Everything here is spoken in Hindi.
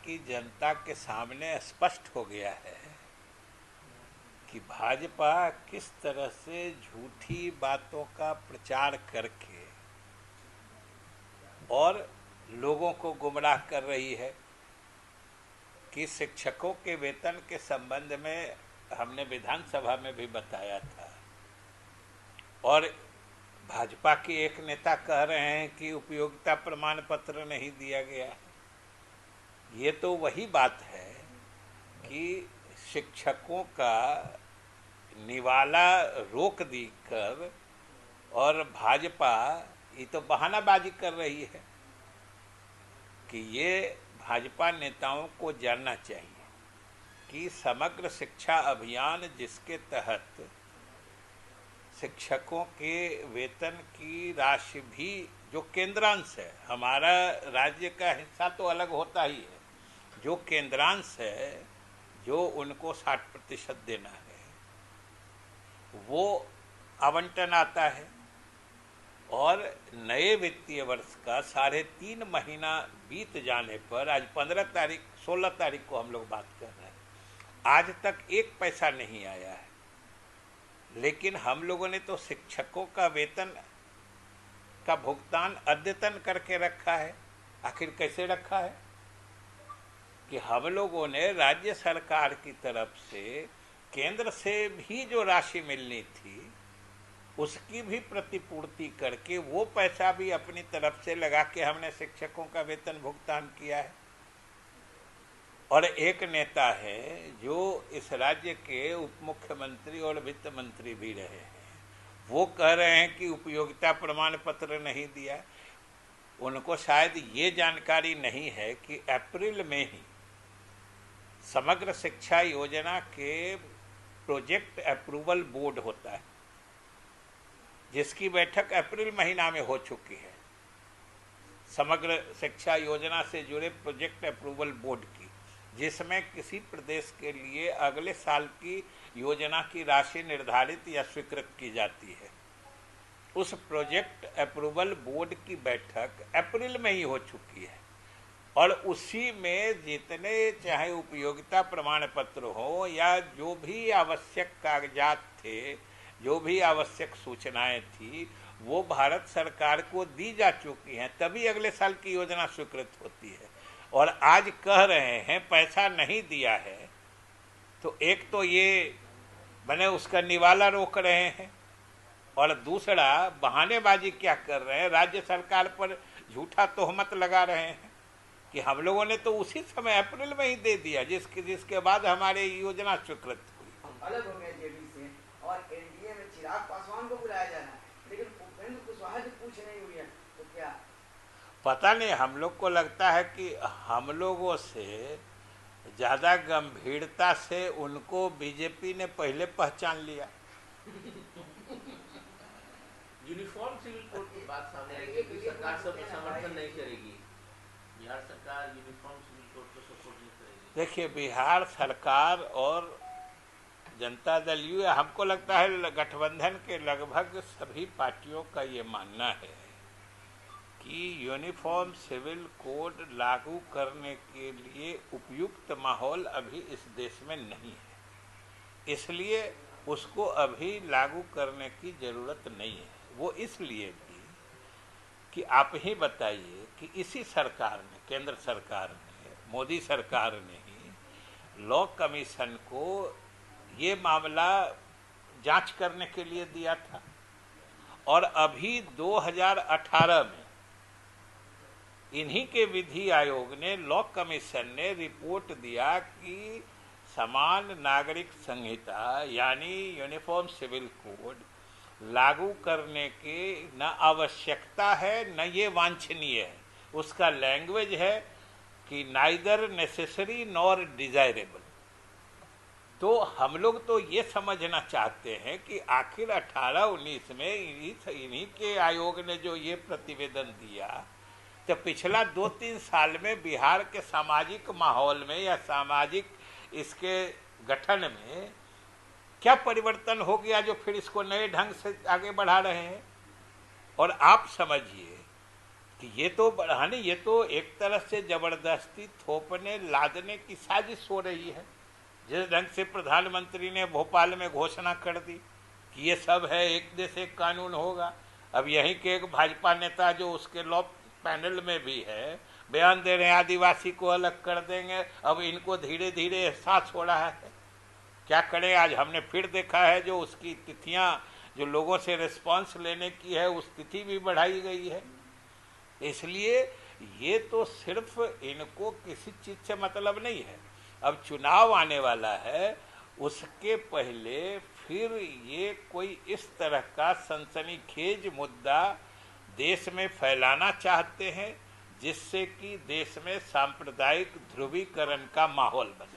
की जनता के सामने स्पष्ट हो गया है कि भाजपा किस तरह से झूठी बातों का प्रचार करके और लोगों को गुमराह कर रही है। कि शिक्षकों के वेतन के संबंध में हमने विधानसभा में भी बताया था और भाजपा के एक नेता कह रहे हैं कि उपयोगिता प्रमाण पत्र नहीं दिया गया। ये तो वही बात है कि शिक्षकों का निवाला रोक दी कर और भाजपा ये तो बहानाबाजी कर रही है कि ये भाजपा नेताओं को जानना चाहिए कि समग्र शिक्षा अभियान जिसके तहत शिक्षकों के वेतन की राशि भी जो केंद्रांश है, हमारा राज्य का हिस्सा तो अलग होता ही है, जो केंद्रांश है जो उनको 60% देना है वो आवंटन आता है और नए वित्तीय वर्ष का 3.5 महीना बीत जाने पर आज 16 तारीख को हम लोग बात कर रहे हैं, आज तक एक पैसा नहीं आया है। लेकिन हम लोगों ने तो शिक्षकों का वेतन का भुगतान अद्यतन करके रखा है। आखिर कैसे रखा है कि हम लोगों ने राज्य सरकार की तरफ से केंद्र से भी जो राशि मिलनी थी उसकी भी प्रतिपूर्ति करके वो पैसा भी अपनी तरफ से लगा के हमने शिक्षकों का वेतन भुगतान किया है। और एक नेता है जो इस राज्य के उप मुख्यमंत्री और वित्त मंत्री भी रहे हैं, वो कह रहे हैं कि उपयोगिता प्रमाण पत्र नहीं दिया। उनको शायद ये जानकारी नहीं है कि अप्रैल में ही समग्र शिक्षा योजना के प्रोजेक्ट अप्रूवल बोर्ड होता है जिसकी बैठक अप्रैल महीना में हो चुकी है। समग्र शिक्षा योजना से जुड़े प्रोजेक्ट अप्रूवल बोर्ड की, जिसमें किसी प्रदेश के लिए अगले साल की योजना की राशि निर्धारित या स्वीकृत की जाती है। उस प्रोजेक्ट अप्रूवल बोर्ड की बैठक अप्रैल में ही हो चुकी है और उसी में जितने चाहे उपयोगिता प्रमाण पत्र हो या जो भी आवश्यक कागजात थे, जो भी आवश्यक सूचनाएं थी, वो भारत सरकार को दी जा चुकी हैं, तभी अगले साल की योजना स्वीकृत होती है। और आज कह रहे हैं पैसा नहीं दिया है, तो एक तो ये बने उसका निवाला रोक रहे हैं और दूसरा बहानेबाजी क्या कर रहे हैं, राज्य सरकार पर झूठा तोहमत लगा रहे हैं कि हम लोगों ने तो उसी समय अप्रैल में ही दे दिया जिसके बाद हमारे योजना स्वीकृत हुई। अलग हो गए जेडी से और एनडीए में चिराग पासवान को बुलाया जाना है, लेकिन उपेंद्र कुशवाहा से पूछ नहीं हुई है, तो क्या पता नहीं। हम लोग को लगता है कि हम लोगों से ज्यादा गंभीरता से उनको बीजेपी ने पहले पहचान लिया। यूनिफॉर्म सिविल कोड की बात सामने आई है कि सरकार सब समर्थन नहीं करेगी, बिहार सरकार यूनिफॉर्म सिविल कोड को सपोर्ट नहीं करेगी। देखिए, बिहार सरकार और जनता दल यू, हमको लगता है गठबंधन के लगभग सभी पार्टियों का ये मानना है कि यूनिफॉर्म सिविल कोड लागू करने के लिए उपयुक्त माहौल अभी इस देश में नहीं है, इसलिए उसको अभी लागू करने की जरूरत नहीं है। वो इसलिए भी कि आप ही बताइए कि इसी सरकार ने, केंद्र सरकार ने, मोदी सरकार ने ही लॉ कमीशन को ये मामला जांच करने के लिए दिया था और अभी 2018 में इन्हीं के विधि आयोग ने, लॉ कमीशन ने रिपोर्ट दिया कि समान नागरिक संहिता यानी यूनिफॉर्म सिविल कोड लागू करने की न आवश्यकता है न ये वांछनीय है। उसका लैंग्वेज है कि नाइदर नेसेसरी नॉर डिजायरेबल। तो हम लोग तो ये समझना चाहते हैं कि आखिर 18-19 में इन्हीं के आयोग ने जो ये प्रतिवेदन दिया, तो पिछला 2-3 साल में बिहार के सामाजिक माहौल में या सामाजिक इसके गठन में क्या परिवर्तन हो गया जो फिर इसको नए ढंग से आगे बढ़ा रहे हैं। और आप समझिए कि ये तो बढ़ाने, ये तो एक तरह से जबरदस्ती थोपने लादने की साजिश हो रही है। जिस ढंग से प्रधानमंत्री ने भोपाल में घोषणा कर दी कि ये सब है, एक देश एक कानून होगा, अब यहीं के एक भाजपा नेता जो उसके लॉ पैनल में भी है बयान दे रहे हैं आदिवासी को अलग कर देंगे। अब इनको धीरे धीरे एहसास हो रहा है, क्या करें। आज हमने फिर देखा है जो उसकी तिथियां जो लोगों से रिस्पांस लेने की है उस तिथि भी बढ़ाई गई है। इसलिए ये तो सिर्फ इनको किसी चीज से मतलब नहीं है। अब चुनाव आने वाला है, उसके पहले फिर ये कोई इस तरह का सनसनीखेज मुद्दा देश में फैलाना चाहते हैं जिससे कि देश में सांप्रदायिक ध्रुवीकरण का माहौल बने।